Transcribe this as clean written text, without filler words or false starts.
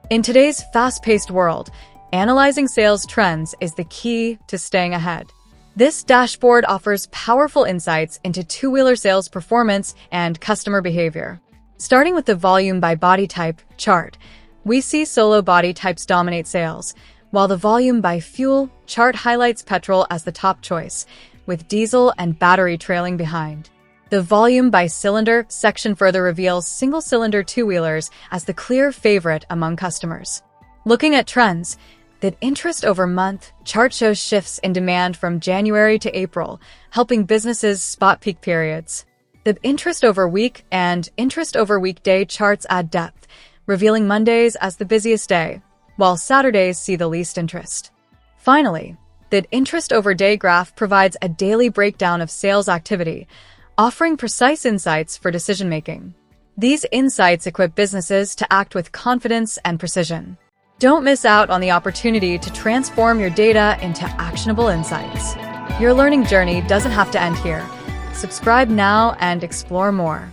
In today's fast-paced world, analyzing sales trends is the key to staying ahead. This dashboard offers powerful insights into two-wheeler sales performance and customer behavior. Starting with the volume by body type chart, we see solo body types dominate sales, while the volume by fuel chart highlights petrol as the top choice, with diesel and battery trailing behind. The volume by cylinder section further reveals single-cylinder two-wheelers as the clear favorite among customers. Looking at trends, the interest over month chart shows shifts in demand from January to April, helping businesses spot peak periods. The interest over week and interest over weekday charts add depth, revealing Mondays as the busiest day, while Saturdays see the least interest. Finally, the interest over day graph provides a daily breakdown of sales activity, offering precise insights for decision-making. These insights equip businesses to act with confidence and precision. Don't miss out on the opportunity to transform your data into actionable insights. Your learning journey doesn't have to end here. Subscribe now and explore more.